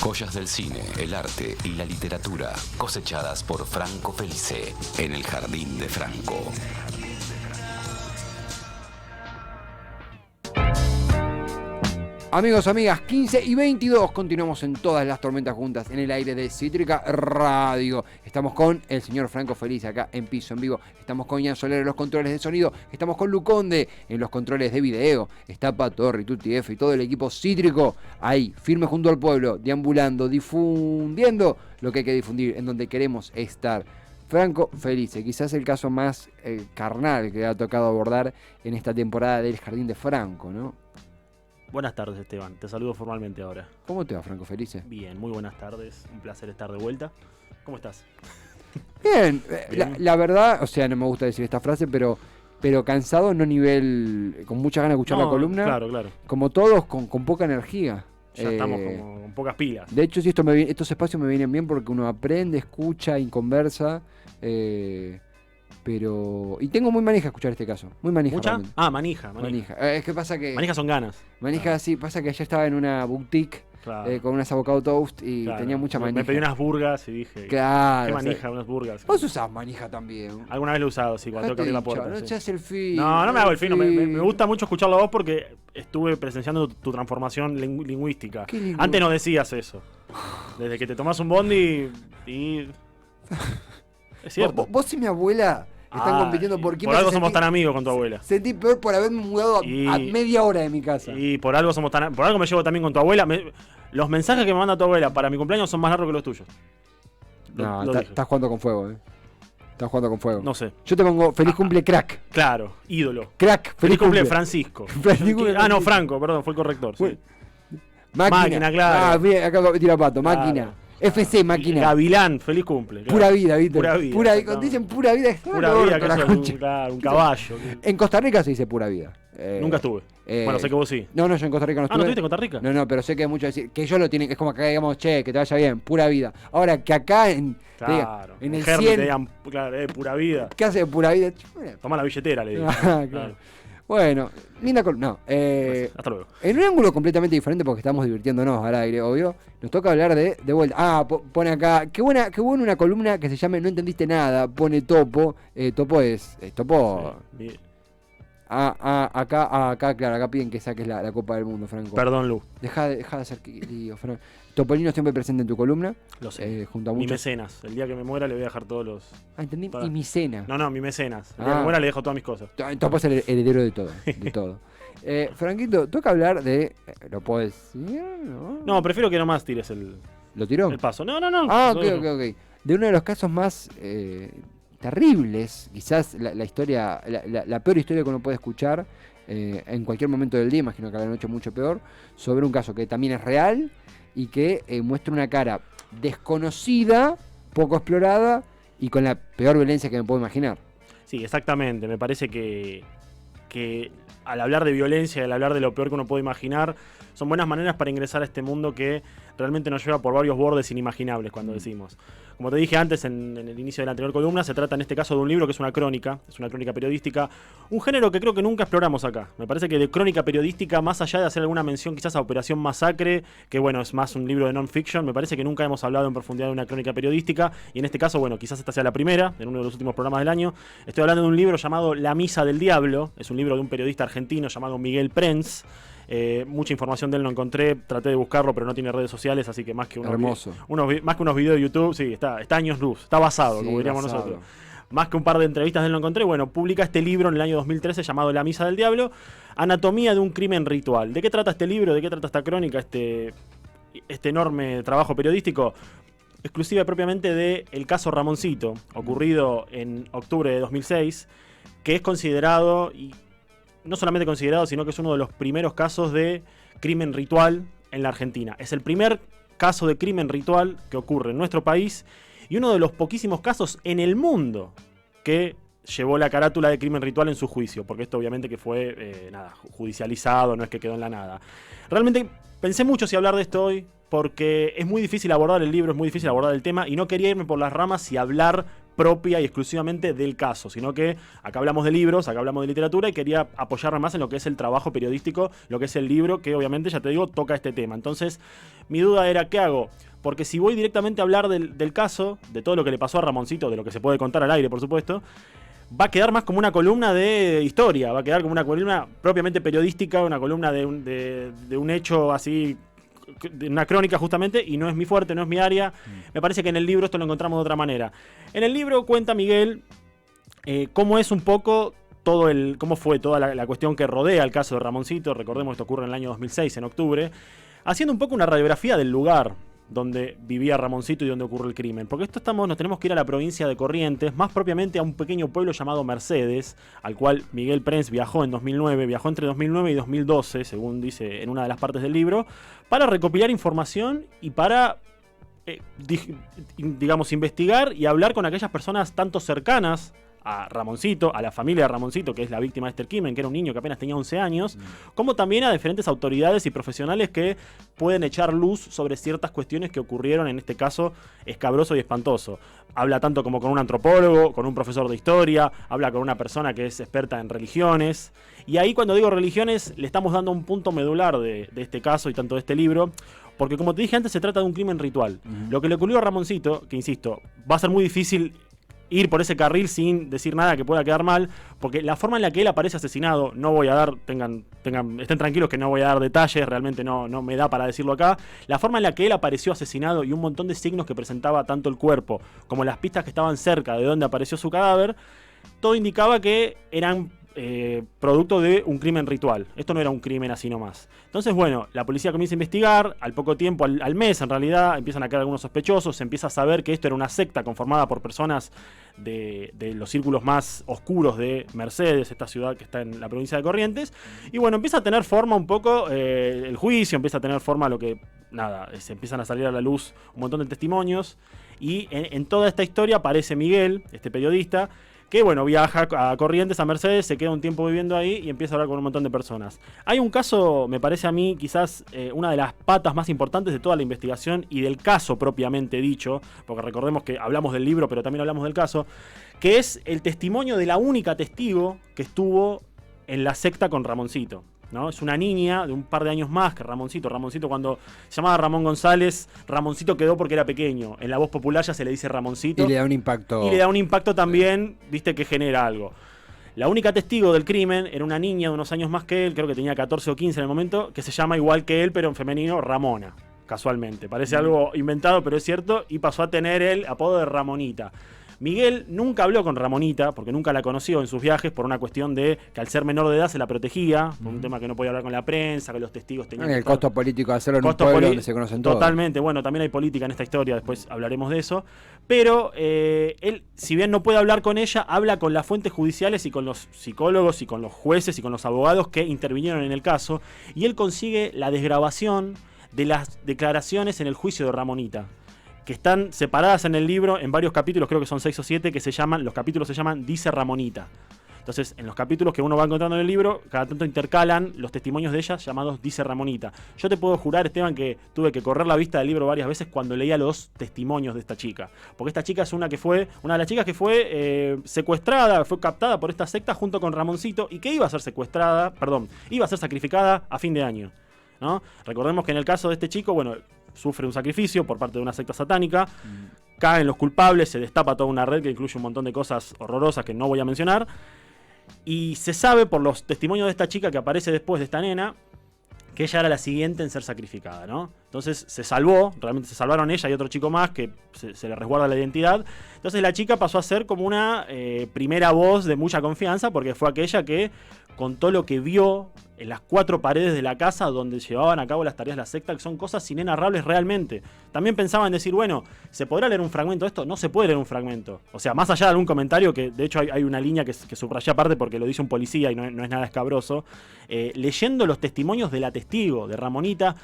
Joyas del cine, el arte y la literatura cosechadas por Franco Felice en el Jardín de Franco. Amigos, amigas, 15 y 22, continuamos en todas las tormentas juntas en el aire de Cítrica Radio. Estamos con el señor Franco Felice acá en Piso en Vivo. Estamos con Ian Soler en los controles de sonido. Estamos con Luconde en los controles de video. Está Patorri, Tutti F y todo el equipo cítrico ahí, firme junto al pueblo, deambulando, difundiendo lo que hay que difundir, en donde queremos estar. Franco Felice, quizás el caso más carnal que ha tocado abordar en esta temporada del Jardín de Franco, ¿no? Buenas tardes, Esteban. Te saludo formalmente ahora. ¿Cómo te va, Franco Felice? Bien, muy buenas tardes. Un placer estar de vuelta. ¿Cómo estás? Bien. Bien. La verdad, o sea, no me gusta decir esta frase, pero cansado, no nivel, con muchas ganas de escuchar la columna. Claro. Como todos, con poca energía. Ya estamos como con pocas pilas. De hecho, sí, estos espacios me vienen bien porque uno aprende, escucha y conversa. Y tengo muy manija escuchar este caso. Muy manija. ¿Mucha? Realmente. Manija. Es que pasa que... Manijas son ganas. Manija, claro. Sí, pasa que ayer estaba en una boutique Claro. con unas avocado toast y tenía mucha manija. Me pedí unas burgas y dije, claro, ¿qué manija? Unas burgas. Vos usás manija también. Alguna vez lo he usado, sí, cuando tengo que abrir la puerta. No sí. echás el fin. No me hago el fino. Me gusta mucho escucharlo a vos porque estuve presenciando tu transformación lingüística. Antes no decías eso. Desde que te tomás un bondi y... Es cierto. Vos y mi abuela están compitiendo por quién. Por algo somos tan amigos con tu abuela. Sentí peor por haberme mudado a media hora de mi casa. Y por algo me llevo también con tu abuela. Los mensajes que me manda tu abuela para mi cumpleaños son más largos que los tuyos. No, estás jugando con fuego, Estás jugando con fuego. No sé. Yo te pongo feliz cumple crack. Claro, ídolo. Crack, feliz cumple Francisco. No, Franco, perdón, fue el corrector. Sí. Máquina, claro. Bien, acá tira Pato, claro. Máquina. FC, máquina. Gavilán, feliz cumple. Claro. Pura vida, ¿viste? Pura vida. Cuando dicen pura vida, es pura vida, que es un caballo. En Costa Rica se dice pura vida. Nunca estuve. Bueno, sé que vos sí. No, yo en Costa Rica no estuve. ¿No estuviste en Costa Rica? No, pero sé que muchos decir que ellos lo tienen, es como que digamos, che, que te vaya bien, pura vida. Ahora, que acá en el 100... te digan, claro, pura vida. ¿Qué hace de pura vida? Toma la billetera, le digo. Claro. Bueno, linda columna. No, hasta luego. En un ángulo completamente diferente porque estamos divirtiéndonos al aire, obvio. Nos toca hablar de vuelta. Pone acá. Qué buena una columna que se llame No entendiste nada. Pone Topo. Topo es. Topo. Sí, acá, claro, acá piden que saques la Copa del Mundo, Franco. Perdón, Lu. Deja de hacer lío, Franco. Topolino siempre presente en tu columna. Lo sé. Junto a mi mecenas. El día que me muera le voy a dejar todos los... entendí. Y mi cena. No, mi mecenas. El día que me muera le dejo todas mis cosas. Topo es el heredero de todo. De todo. Franquito, toca hablar de... ¿Lo puedo decir? No, prefiero que nomás tires el... ¿Lo tiró? El paso. No. Ok. De uno de los casos más terribles, quizás la historia, la peor historia que uno puede escuchar en cualquier momento del día, imagino que a la noche mucho peor, sobre un caso que también es real y que muestra una cara desconocida, poco explorada y con la peor violencia que me puedo imaginar. Sí, exactamente. Me parece que al hablar de violencia, al hablar de lo peor que uno puede imaginar, son buenas maneras para ingresar a este mundo que realmente nos lleva por varios bordes inimaginables cuando decimos. Como te dije antes en el inicio de la anterior columna, se trata en este caso de un libro que es una crónica periodística, un género que creo que nunca exploramos acá. Me parece que de crónica periodística, más allá de hacer alguna mención quizás a Operación Masacre, que bueno, es más un libro de non-fiction, me parece que nunca hemos hablado en profundidad de una crónica periodística, y en este caso, bueno, quizás esta sea la primera, en uno de los últimos programas del año. Estoy hablando de un libro llamado La Misa del Diablo, es un libro de un periodista argentino llamado Miguel Prens. Mucha información de él no encontré, traté de buscarlo, pero no tiene redes sociales, así que más que unos videos de YouTube, sí, está años luz, está basado, como diríamos nosotros. Más que un par de entrevistas de él no encontré. Bueno, publica este libro en el año 2013 llamado La Misa del Diablo, Anatomía de un crimen ritual. ¿De qué trata este libro? ¿De qué trata esta crónica? Este enorme trabajo periodístico, exclusiva propiamente del caso Ramoncito, ocurrido en octubre de 2006, que es considerado, y no solamente considerado, sino que es uno de los primeros casos de crimen ritual en la Argentina. Es el primer caso de crimen ritual que ocurre en nuestro país y uno de los poquísimos casos en el mundo que llevó la carátula de crimen ritual en su juicio, porque esto obviamente que fue judicializado, no es que quedó en la nada. Realmente pensé mucho si hablar de esto hoy, porque es muy difícil abordar el libro, es muy difícil abordar el tema, y no quería irme por las ramas y hablar propia y exclusivamente del caso, sino que acá hablamos de libros, acá hablamos de literatura y quería apoyarme más en lo que es el trabajo periodístico, lo que es el libro, que obviamente, ya te digo, toca este tema. Entonces, mi duda era, ¿qué hago? Porque si voy directamente a hablar del caso, de todo lo que le pasó a Ramoncito, de lo que se puede contar al aire, por supuesto, va a quedar más como una columna de historia, va a quedar como una columna propiamente periodística, una columna de un hecho así, de una crónica justamente, y no es mi fuerte, no es mi área. Me parece que en el libro esto lo encontramos de otra manera. En el libro cuenta Miguel cómo es un poco cómo fue toda la cuestión que rodea el caso de Ramoncito. Recordemos que esto ocurre en el año 2006, en octubre, haciendo un poco una radiografía del lugar donde vivía Ramoncito y donde ocurrió el crimen. Porque nos tenemos que ir a la provincia de Corrientes, más propiamente a un pequeño pueblo llamado Mercedes, al cual Miguel Prens viajó en 2009, viajó entre 2009 y 2012, según dice en una de las partes del libro, para recopilar información y para, digamos, investigar y hablar con aquellas personas tanto cercanas a Ramoncito, a la familia de Ramoncito, que es la víctima de este crimen, que era un niño que apenas tenía 11 años, como también a diferentes autoridades y profesionales que pueden echar luz sobre ciertas cuestiones que ocurrieron, en este caso, escabroso y espantoso. Habla tanto como con un antropólogo, con un profesor de historia, habla con una persona que es experta en religiones, y ahí cuando digo religiones, le estamos dando un punto medular de este caso y tanto de este libro, porque como te dije antes, se trata de un crimen ritual. Lo que le ocurrió a Ramoncito, que insisto, va a ser muy difícil ir por ese carril sin decir nada que pueda quedar mal, porque la forma en la que él aparece asesinado, no voy a dar, estén tranquilos que no voy a dar detalles, realmente no me da para decirlo acá, la forma en la que él apareció asesinado y un montón de signos que presentaba tanto el cuerpo como las pistas que estaban cerca de donde apareció su cadáver, todo indicaba que eran producto de un crimen ritual. Esto no era un crimen así nomás. Entonces, bueno, la policía comienza a investigar, al poco tiempo, al mes en realidad, empiezan a quedar algunos sospechosos, se empieza a saber que esto era una secta conformada por personas de los círculos más oscuros de Mercedes, esta ciudad que está en la provincia de Corrientes, y bueno, empieza a tener forma un poco el juicio, empieza a tener forma se empiezan a salir a la luz un montón de testimonios, y en toda esta historia aparece Miguel, este periodista, que bueno, viaja a Corrientes, a Mercedes, se queda un tiempo viviendo ahí y empieza a hablar con un montón de personas. Hay un caso, me parece a mí, quizás una de las patas más importantes de toda la investigación y del caso propiamente dicho, porque recordemos que hablamos del libro, pero también hablamos del caso, que es el testimonio de la única testigo que estuvo en la secta con Ramoncito, ¿no? Es una niña de un par de años más que Ramoncito. Ramoncito, cuando se llamaba Ramón González, Ramoncito quedó porque era pequeño. En la voz popular ya se le dice Ramoncito. Y le da un impacto. Y le da un impacto también, viste, que genera algo. La única testigo del crimen era una niña de unos años más que él, creo que tenía 14 o 15 en el momento, que se llama igual que él, pero en femenino, Ramona. Casualmente. Parece algo inventado, pero es cierto. Y pasó a tener el apodo de Ramonita. Miguel nunca habló con Ramonita, porque nunca la conoció en sus viajes, por una cuestión de que al ser menor de edad se la protegía, por un tema que no podía hablar con la prensa, que los testigos tenían el costo político de hacerlo en un pueblo donde se conocen todos. Totalmente, bueno, también hay política en esta historia, después hablaremos de eso. Pero él, si bien no puede hablar con ella, habla con las fuentes judiciales y con los psicólogos y con los jueces y con los abogados que intervinieron en el caso, y él consigue la desgrabación de las declaraciones en el juicio de Ramonita, que están separadas en el libro en varios capítulos, creo que son 6 o 7, los capítulos se llaman Dice Ramonita. Entonces, en los capítulos que uno va encontrando en el libro, cada tanto intercalan los testimonios de ella llamados Dice Ramonita. Yo te puedo jurar, Esteban, que tuve que correr la vista del libro varias veces cuando leía los testimonios de esta chica. Porque esta chica es una de las chicas que fue secuestrada, fue captada por esta secta junto con Ramoncito y que iba a ser sacrificada a fin de año, ¿no? Recordemos que en el caso de este chico, bueno, sufre un sacrificio por parte de una secta satánica, caen los culpables, se destapa toda una red que incluye un montón de cosas horrorosas que no voy a mencionar, y se sabe por los testimonios de esta chica que aparece después de esta nena, que ella era la siguiente en ser sacrificada, ¿no? Entonces se salvó, realmente se salvaron ella y otro chico más que se le resguarda la identidad. Entonces la chica pasó a ser como una primera voz de mucha confianza, porque fue aquella que contó lo que vio en las 4 paredes de la casa donde llevaban a cabo las tareas de la secta, que son cosas inenarrables realmente. También pensaba en decir, bueno, ¿se podrá leer un fragmento de esto? No se puede leer un fragmento. O sea, más allá de algún comentario, que de hecho hay una línea que subrayé aparte porque lo dice un policía y no es nada escabroso, leyendo los testimonios de la testigo, de Ramonita,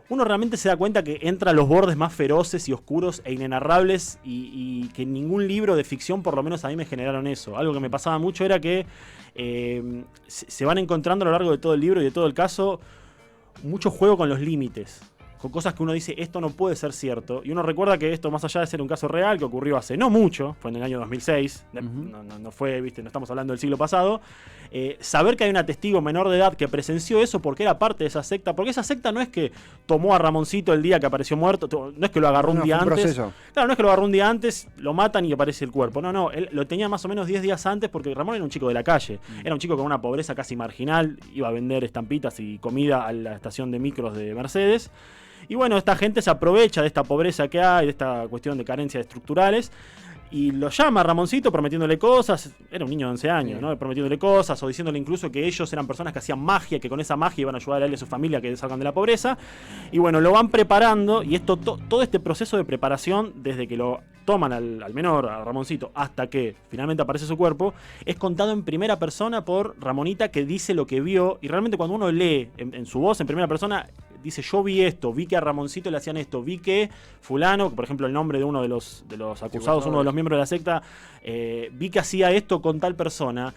uno realmente se da cuenta que entra a los bordes más feroces y oscuros e inenarrables y que en ningún libro de ficción, por lo menos a mí me generaron eso. Algo que me pasaba mucho era que se van encontrando a lo largo de todo el libro y de todo el caso mucho juego con los límites, con cosas que uno dice, esto no puede ser cierto. Y uno recuerda que esto, más allá de ser un caso real, que ocurrió hace no mucho, fue en el año 2006, no fue, ¿viste? No estamos hablando del siglo pasado. Saber que hay una testigo menor de edad que presenció eso porque era parte de esa secta, porque esa secta no es que tomó a Ramoncito el día que apareció muerto, no es que lo agarró un día antes. Claro, no es que lo agarró un día antes, lo matan y aparece el cuerpo. No, él lo tenía más o menos 10 días antes porque Ramón era un chico de la calle, era un chico con una pobreza casi marginal, iba a vender estampitas y comida a la estación de micros de Mercedes. Y bueno, esta gente se aprovecha de esta pobreza que hay, de esta cuestión de carencias estructurales, y lo llama a Ramoncito prometiéndole cosas. Era un niño de 11 años, ¿no? Prometiéndole cosas o diciéndole incluso que ellos eran personas que hacían magia, que con esa magia iban a ayudar a él y a su familia a que salgan de la pobreza. Y bueno, lo van preparando, y esto todo este proceso de preparación, desde que lo toman al menor, a Ramoncito, hasta que finalmente aparece su cuerpo, es contado en primera persona por Ramonita, que dice lo que vio. Y realmente cuando uno lee en su voz en primera persona, dice, yo vi esto, vi que a Ramoncito le hacían esto, vi que fulano, por ejemplo el nombre de uno de los acusados, uno de los miembros de la secta, vi que hacía esto con tal persona.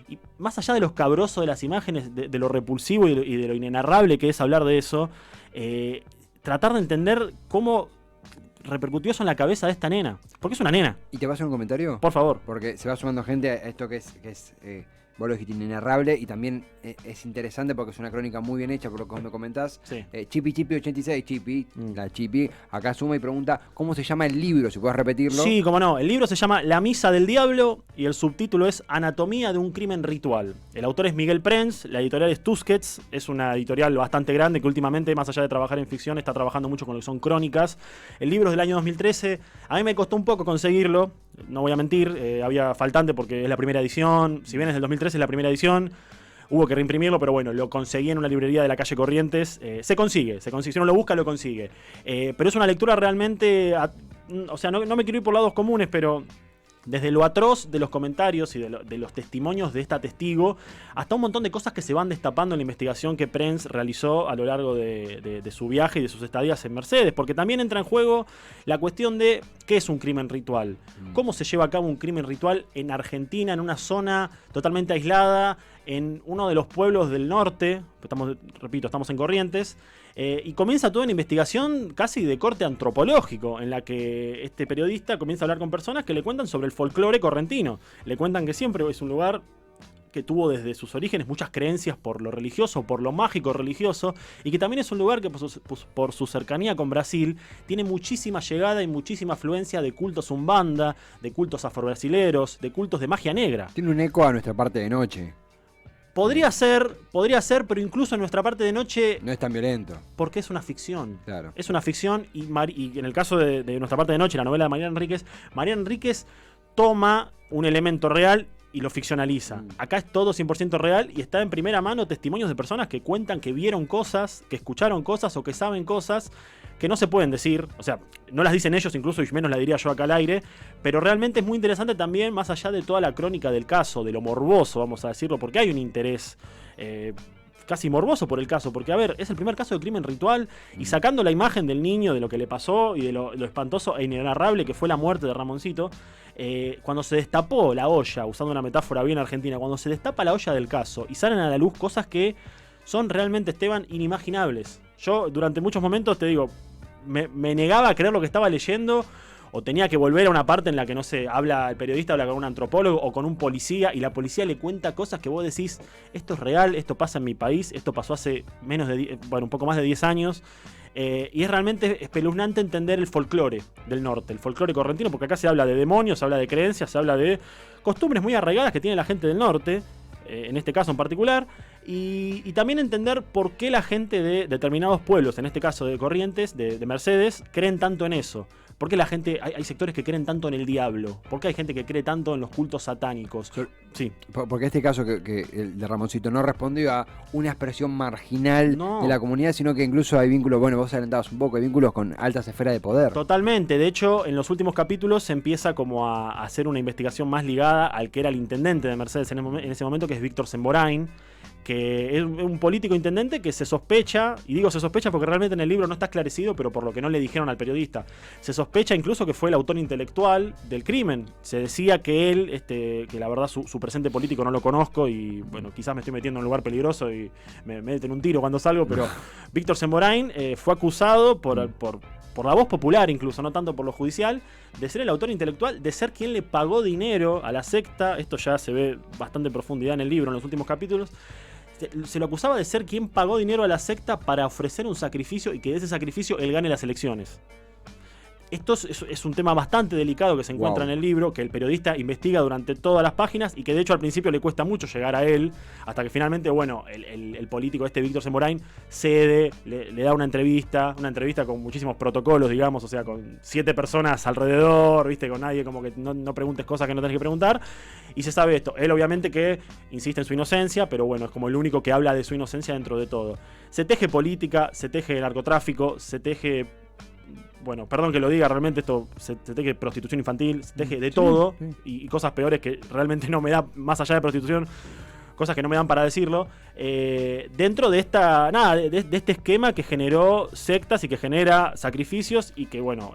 Y más allá de lo escabroso de las imágenes, de lo repulsivo y de lo inenarrable que es hablar de eso, tratar de entender cómo repercutió eso en la cabeza de esta nena. Porque es una nena. ¿Y te vas a hacer un comentario? Por favor. Porque se va sumando gente a esto que es vos lo dijiste, inenarrable, y también es interesante porque es una crónica muy bien hecha, por lo que me comentás. Sí. Chipi86, Chipi, la Chipi, acá suma y pregunta cómo se llama el libro, si puedes repetirlo. Sí, cómo no. El libro se llama La Misa del Diablo y el subtítulo es Anatomía de un crimen ritual. El autor es Miguel Prens, la editorial es Tusquets, es una editorial bastante grande que últimamente, más allá de trabajar en ficción, está trabajando mucho con lo que son crónicas. El libro es del año 2013, a mí me costó un poco conseguirlo, no voy a mentir, había faltante porque es la primera edición, si bien es del 2013 es la primera edición, hubo que reimprimirlo, pero bueno, lo conseguí en una librería de la calle Corrientes. Se consigue, si uno lo busca lo consigue. Pero es una lectura realmente, o sea, no me quiero ir por lados comunes, pero desde lo atroz de los comentarios y de los testimonios de esta testigo, hasta un montón de cosas que se van destapando en la investigación que Prens realizó a lo largo de su viaje y de sus estadías en Mercedes, porque también entra en juego la cuestión de qué es un crimen ritual, cómo se lleva a cabo un crimen ritual en Argentina, en una zona totalmente aislada, en uno de los pueblos del norte, estamos en Corrientes. Y comienza toda una investigación casi de corte antropológico, en la que este periodista comienza a hablar con personas que le cuentan sobre el folclore correntino. Le cuentan que siempre es un lugar que tuvo desde sus orígenes muchas creencias por lo religioso, por lo mágico religioso, y que también es un lugar que por su cercanía con Brasil tiene muchísima llegada y muchísima afluencia de cultos umbanda, de cultos afrobrasileros, de cultos de magia negra. Tiene un eco a nuestra parte de noche. Podría ser, pero incluso en nuestra parte de noche no es tan violento. Porque es una ficción. Claro. Es una ficción y en el caso de nuestra parte de noche, la novela de Mariana Enríquez toma un elemento real y lo ficcionaliza. Acá es todo 100% real y está en primera mano testimonios de personas que cuentan que vieron cosas, que escucharon cosas o que saben cosas que no se pueden decir, o sea, no las dicen ellos incluso, y menos la diría yo acá al aire, pero realmente es muy interesante también, más allá de toda la crónica del caso, de lo morboso, vamos a decirlo, porque hay un interés casi morboso por el caso, porque a ver, es el primer caso de crimen ritual, y sacando la imagen del niño, de lo que le pasó, y de lo espantoso e inenarrable que fue la muerte de Ramoncito, cuando se destapó la olla, usando una metáfora bien argentina, cuando se destapa la olla del caso, y salen a la luz cosas que son realmente, Esteban, inimaginables. Yo durante muchos momentos, te digo, me negaba a creer lo que estaba leyendo, o tenía que volver a una parte en la que, no sé, el periodista habla con un antropólogo o con un policía, y la policía le cuenta cosas que vos decís, esto es real, esto pasa en mi país, esto pasó hace un poco más de 10 años, y es realmente espeluznante entender el folclore del norte, el folclore correntino, porque acá se habla de demonios, se habla de creencias, se habla de costumbres muy arraigadas que tiene la gente del norte, en este caso en particular, y también entender por qué la gente de determinados pueblos, en este caso de Corrientes, de Mercedes, creen tanto en eso. ¿Por qué la gente, hay sectores que creen tanto en el diablo? ¿Por qué hay gente que cree tanto en los cultos satánicos? Sí. Porque este caso que el de Ramoncito no respondió a una expresión marginal de la comunidad, sino que incluso hay vínculos, bueno, vos adelantabas un poco, hay vínculos con altas esferas de poder. Totalmente. De hecho, en los últimos capítulos se empieza como a hacer una investigación más ligada al que era el intendente de Mercedes en ese momento, que es Víctor Semborain, que es un político intendente que se sospecha, y digo se sospecha porque realmente en el libro no está esclarecido, pero por lo que no le dijeron al periodista, se sospecha incluso que fue el autor intelectual del crimen. Se decía que él, que la verdad su presente político no lo conozco, y bueno, quizás me estoy metiendo en un lugar peligroso y me meten un tiro cuando salgo, pero Víctor Semborain fue acusado por la voz popular incluso, no tanto por lo judicial, de ser el autor intelectual, de ser quien le pagó dinero a la secta. Esto ya se ve bastante profundidad en el libro, en los últimos capítulos. Se lo acusaba de ser quien pagó dinero a la secta para ofrecer un sacrificio y que de ese sacrificio él gane las elecciones. Esto es un tema bastante delicado que se encuentra en el libro, que el periodista investiga durante todas las páginas y que de hecho al principio le cuesta mucho llegar a él, hasta que finalmente, bueno, el político Víctor Semborain cede, le da una entrevista con muchísimos protocolos, digamos, o sea, con 7 personas alrededor, viste, con nadie, como que no preguntes cosas que no tenés que preguntar, y se sabe esto. Él obviamente que insiste en su inocencia, pero bueno, es como el único que habla de su inocencia dentro de todo. Se teje política, se teje narcotráfico, se teje... Bueno, perdón que lo diga, realmente esto se teje prostitución infantil, se teje de todo, y cosas peores que realmente no me da, más allá de prostitución, cosas que no me dan para decirlo, dentro de de este esquema que generó sectas y que genera sacrificios, y que bueno,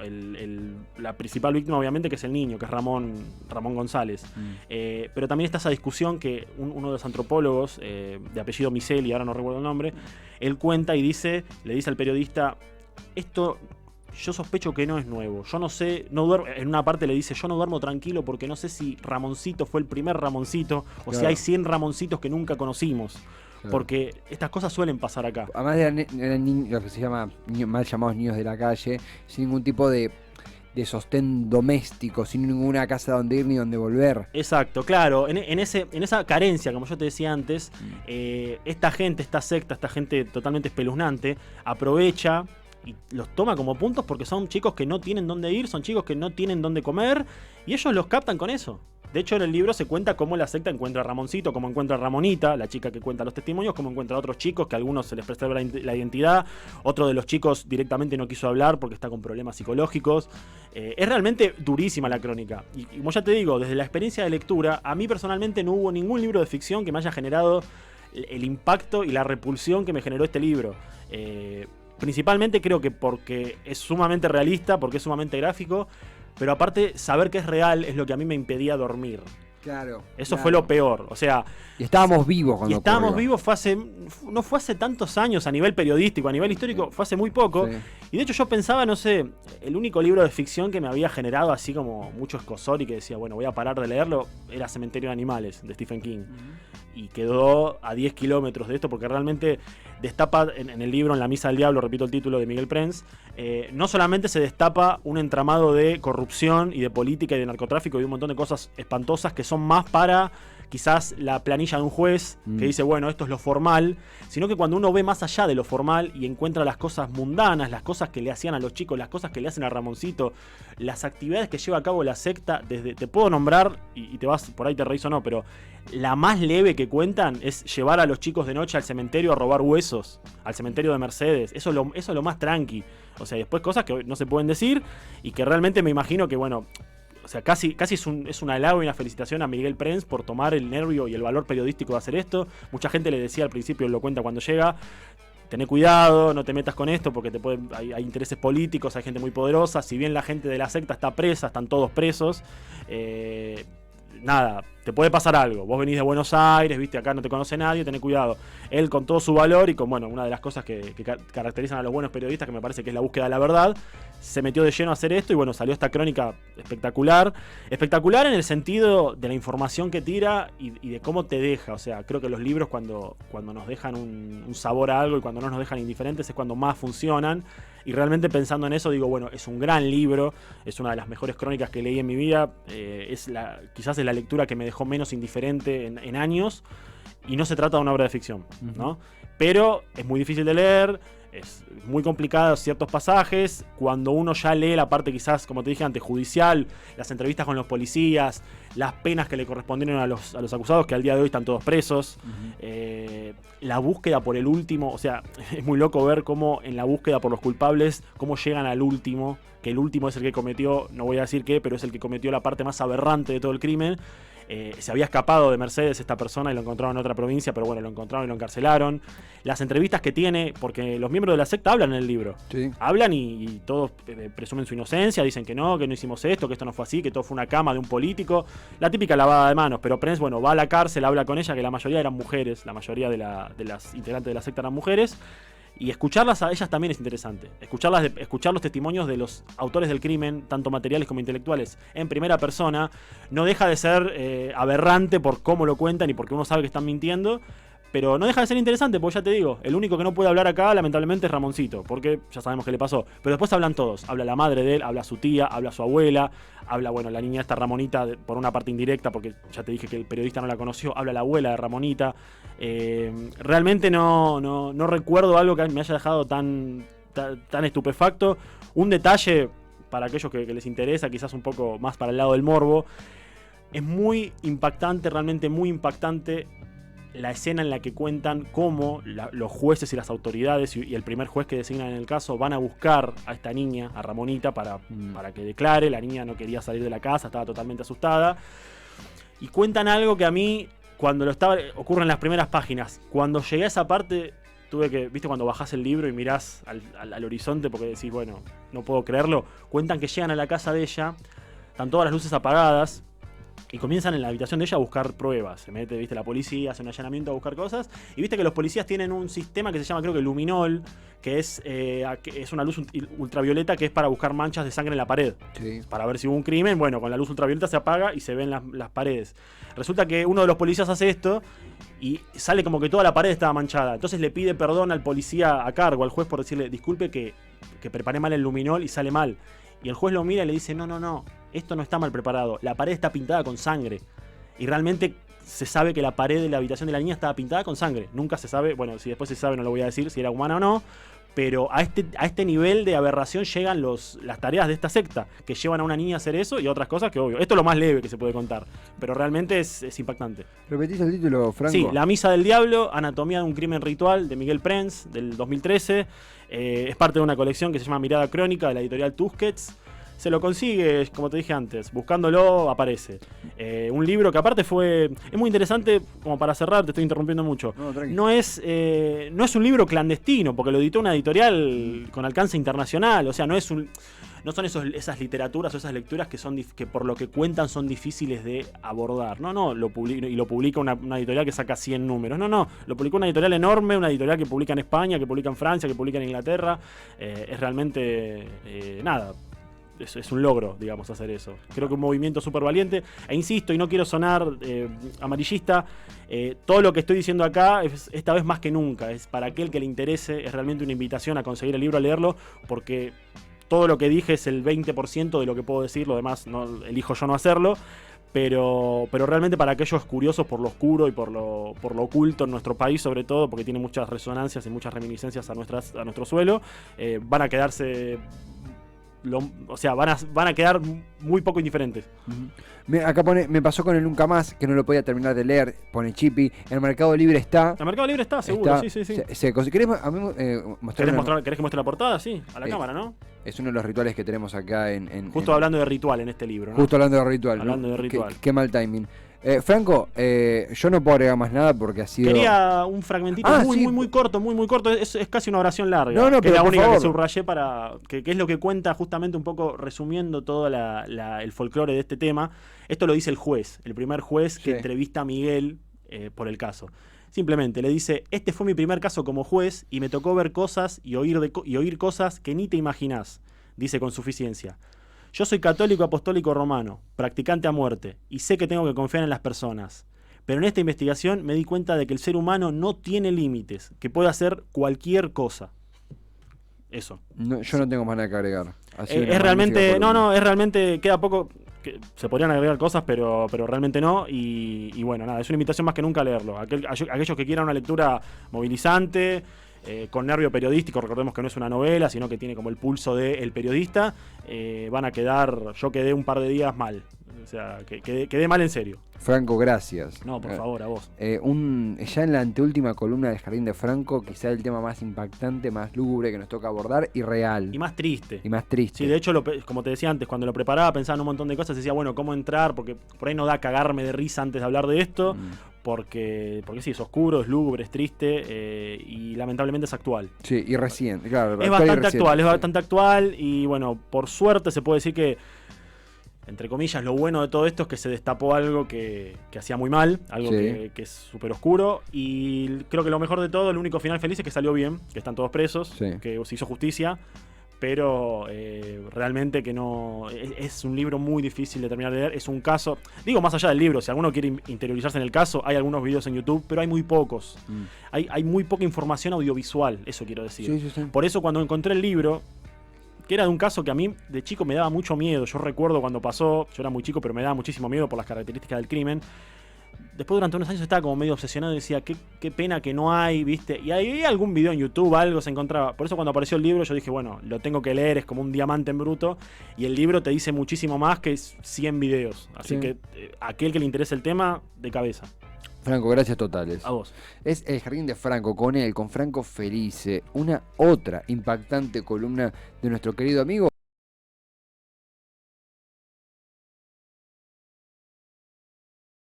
la principal víctima obviamente que es el niño, que es Ramón González. Pero también está esa discusión que uno de los antropólogos, de apellido Miseli, ahora no recuerdo el nombre, él cuenta y le dice al periodista, esto... Yo sospecho que no es nuevo. Yo no sé, no duermo. En una parte le dice, yo no duermo tranquilo porque no sé si Ramoncito fue el primer Ramoncito o si hay 100 Ramoncitos que nunca conocimos. Claro. Porque estas cosas suelen pasar acá. Además eran lo que se llama mal llamados niños de la calle, sin ningún tipo de sostén doméstico, sin ninguna casa donde ir ni donde volver. Exacto, claro. En esa carencia, como yo te decía antes, esta secta, esta gente totalmente espeluznante, aprovecha y los toma como puntos porque son chicos que no tienen dónde ir, son chicos que no tienen dónde comer, y ellos los captan con eso. De hecho, en el libro se cuenta cómo la secta encuentra a Ramoncito, cómo encuentra a Ramonita, la chica que cuenta los testimonios, cómo encuentra a otros chicos que a algunos se les preserva la identidad, otro de los chicos directamente no quiso hablar porque está con problemas psicológicos. Es realmente durísima la crónica. Y como ya te digo, desde la experiencia de lectura, a mí personalmente no hubo ningún libro de ficción que me haya generado el impacto y la repulsión que me generó este libro. Principalmente creo que porque es sumamente realista, porque es sumamente gráfico, pero aparte saber que es real es lo que a mí me impedía dormir. Claro. Eso fue lo peor, o sea... Y estábamos vivos cuando vivos, no fue hace tantos años a nivel periodístico, a nivel histórico, fue hace muy poco. Sí. Y de hecho yo pensaba, no sé, el único libro de ficción que me había generado así como mucho escozor y que decía, bueno, voy a parar de leerlo, era Cementerio de Animales, de Stephen King. Y quedó a 10 kilómetros de esto porque realmente destapa en el libro, en La Misa del Diablo, repito el título, de Miguel Prens, no solamente se destapa un entramado de corrupción y de política y de narcotráfico y un montón de cosas espantosas que son más para quizás la planilla de un juez que dice, bueno, esto es lo formal, sino que cuando uno ve más allá de lo formal y encuentra las cosas mundanas, las cosas que le hacían a los chicos, las cosas que le hacen a Ramoncito, las actividades que lleva a cabo la secta, desde te puedo nombrar, y te vas, por ahí te reís o no, pero la más leve que cuentan es llevar a los chicos de noche al cementerio a robar huesos, al cementerio de Mercedes. Eso es lo más tranqui. O sea, después cosas que no se pueden decir y que realmente me imagino que, bueno, o sea, casi es un halago y una felicitación a Miguel Prens por tomar el nervio y el valor periodístico de hacer esto. Mucha gente le decía al principio, lo cuenta cuando llega, tené cuidado, no te metas con esto porque hay intereses políticos, hay gente muy poderosa. Si bien la gente de la secta está presa, están todos presos, nada, te puede pasar algo. Vos venís de Buenos Aires, viste, acá no te conoce nadie, tené cuidado. Él, con todo su valor y con, bueno, una de las cosas que caracterizan a los buenos periodistas, que me parece que es la búsqueda de la verdad, se metió de lleno a hacer esto y bueno, salió esta crónica espectacular. Espectacular en el sentido de la información que tira y de cómo te deja. O sea, creo que los libros cuando nos dejan un sabor a algo y cuando no nos dejan indiferentes es cuando más funcionan. Y realmente pensando en eso digo, bueno, es un gran libro, es una de las mejores crónicas que leí en mi vida, quizás es la lectura que me dejó menos indiferente en años, y no se trata de una obra de ficción, ¿no? Pero es muy difícil de leer, es muy complicado ciertos pasajes, cuando uno ya lee la parte quizás, como te dije antes, judicial, las entrevistas con los policías, las penas que le correspondieron a los acusados, que al día de hoy están todos presos, la búsqueda por el último, o sea, es muy loco ver cómo en la búsqueda por los culpables, cómo llegan al último, que el último es el que cometió, no voy a decir qué, pero es el que cometió la parte más aberrante de todo el crimen. Se había escapado de Mercedes esta persona y lo encontraron en otra provincia, pero bueno, lo encontraron y lo encarcelaron. Las entrevistas que tiene, porque los miembros de la secta hablan en el libro. Sí. Hablan y todos presumen su inocencia, dicen que no hicimos esto, que esto no fue así, que todo fue una cama de un político. La típica lavada de manos, pero Prenz, bueno, va a la cárcel, habla con ella, que la mayoría eran mujeres, la mayoría de las integrantes de la secta eran mujeres. Y escucharlas a ellas también es interesante. Escuchar los testimonios de los autores del crimen, tanto materiales como intelectuales, en primera persona, no deja de ser aberrante por cómo lo cuentan y porque uno sabe que están mintiendo. Pero no deja de ser interesante, porque ya te digo, el único que no puede hablar acá, lamentablemente, es Ramoncito, porque ya sabemos qué le pasó. Pero después hablan todos. Habla la madre de él, habla su tía, habla su abuela, habla, bueno, la niña esta Ramonita, por una parte indirecta, porque ya te dije que el periodista no la conoció, habla la abuela de Ramonita. Realmente no recuerdo algo que me haya dejado tan estupefacto. Un detalle, para aquellos que les interesa, quizás un poco más para el lado del morbo, es muy impactante, realmente muy impactante, la escena en la que cuentan cómo los jueces y las autoridades y el primer juez que designan en el caso van a buscar a esta niña, a Ramonita, para que declare. La niña no quería salir de la casa, estaba totalmente asustada. Y cuentan algo que a mí, cuando ocurre en las primeras páginas, cuando llegué a esa parte, tuve que, viste, cuando bajás el libro y mirás al horizonte porque decís, bueno, no puedo creerlo. Cuentan que llegan a la casa de ella, están todas las luces apagadas, y comienzan en la habitación de ella a buscar pruebas. Se mete, viste, la policía, hace un allanamiento a buscar cosas. Y viste que los policías tienen un sistema que se llama, creo que luminol, que es una luz ultravioleta que es para buscar manchas de sangre en la pared. Sí. Para ver si hubo un crimen. Bueno, con la luz ultravioleta se apaga y se ven las paredes. Resulta que uno de los policías hace esto y sale como que toda la pared estaba manchada. Entonces le pide perdón al policía a cargo, al juez, por decirle, disculpe que preparé mal el luminol y sale mal. Y el juez lo mira y le dice, no, esto no está mal preparado. La pared está pintada con sangre. Y realmente se sabe que la pared de la habitación de la niña estaba pintada con sangre. Nunca se sabe, bueno, si después se sabe no lo voy a decir si era humana o no. Pero a este nivel de aberración llegan las tareas de esta secta, que llevan a una niña a hacer eso y otras cosas que, obvio, esto es lo más leve que se puede contar. Pero realmente es impactante. ¿Repetís el título, Franco? Sí, La Misa del Diablo, Anatomía de un Crimen Ritual, de Miguel Prenz, del 2013. Es parte de una colección que se llama Mirada Crónica, de la editorial Tusquets. Se lo consigue, como te dije antes, buscándolo aparece. Un libro que aparte es muy interesante, como para cerrar, te estoy interrumpiendo mucho. No es un libro clandestino, porque lo editó una editorial con alcance internacional. O sea, no son esas literaturas o esas lecturas que por lo que cuentan son difíciles de abordar. Lo publica una editorial que saca 100 números. Lo publicó una editorial enorme, una editorial que publica en España, que publica en Francia, que publica en Inglaterra. Es realmente es un logro, digamos, hacer eso. Creo que un movimiento súper valiente. E insisto, y no quiero sonar amarillista, todo lo que estoy diciendo acá es esta vez más que nunca. Es para aquel que le interese, es realmente una invitación a conseguir el libro, a leerlo, porque todo lo que dije es el 20% de lo que puedo decir, lo demás no elijo yo no hacerlo. Pero realmente para aquellos curiosos por lo oscuro y por lo oculto en nuestro país, sobre todo, porque tiene muchas resonancias y muchas reminiscencias a nuestro suelo, van a quedarse... van a quedar muy poco indiferentes. Acá pone, me pasó con el Nunca Más, que no lo podía terminar de leer, pone Chippy. En el Mercado Libre está. En el Mercado Libre está, seguro, sí. ¿Querés mostrar? ¿Querés que muestre la portada? Sí, a la cámara, ¿no? Es uno de los rituales que tenemos acá Justo hablando de ritual en este libro, ¿no? Justo hablando de ritual. Hablando de ritual. Qué mal timing. Franco, yo no puedo agregar más nada porque ha sido... Quería un fragmentito muy corto, muy corto. Es casi una oración larga. No, que es la única favor. que subrayé que es lo que cuenta justamente un poco resumiendo todo el folclore de este tema. Esto lo dice el juez, el primer juez que entrevista a Miguel por el caso. Simplemente le dice, este fue mi primer caso como juez y me tocó ver cosas y oír cosas que ni te imaginás, dice con suficiencia. Yo soy católico apostólico romano, practicante a muerte, y sé que tengo que confiar en las personas. Pero en esta investigación me di cuenta de que el ser humano no tiene límites, que puede hacer cualquier cosa. Eso. Yo no tengo más nada que agregar. Es realmente, queda poco, se podrían agregar cosas, pero realmente no. Y bueno, nada, es una invitación más que nunca a leerlo. Aquellos que quieran una lectura movilizante, con nervio periodístico, recordemos que no es una novela, sino que tiene como el pulso del periodista, van a quedar, yo quedé un par de días mal. O sea, que quedé mal en serio. Franco, gracias. No, por favor, a vos. Ya en la anteúltima columna del Jardín de Franco, quizá el tema más impactante, más lúgubre que nos toca abordar y real. Y más triste. Y más triste. Sí, de hecho, como te decía antes, cuando lo preparaba pensaba en un montón de cosas, decía, bueno, ¿cómo entrar? Porque por ahí no da cagarme de risa antes de hablar de esto, porque sí, es oscuro, es lúgubre, es triste y lamentablemente es actual. Sí, y reciente, claro. Es bastante actual, es bastante actual y bueno, por suerte se puede decir que, entre comillas, lo bueno de todo esto es que se destapó algo que hacía muy mal, algo que es súper oscuro, y creo que lo mejor de todo, el único final feliz es que salió bien, que están todos presos, que se hizo justicia, pero realmente que no... Es un libro muy difícil de terminar de leer, es un caso... Digo, más allá del libro, si alguno quiere interiorizarse en el caso, hay algunos videos en YouTube, pero hay muy pocos. Hay muy poca información audiovisual, eso quiero decir. Sí. Por eso cuando encontré el libro, que era de un caso que a mí de chico me daba mucho miedo. Yo recuerdo cuando pasó, yo era muy chico, pero me daba muchísimo miedo por las características del crimen. Después durante unos años estaba como medio obsesionado y decía, qué pena que no hay, ¿viste? Y ahí algún video en YouTube, algo se encontraba. Por eso cuando apareció el libro yo dije, bueno, lo tengo que leer, es como un diamante en bruto. Y el libro te dice muchísimo más que 100 videos. Así que aquel que le interese el tema, de cabeza. Franco, gracias totales. A vos. Es El Jardín de Franco, con Franco Felice, una otra impactante columna de nuestro querido amigo.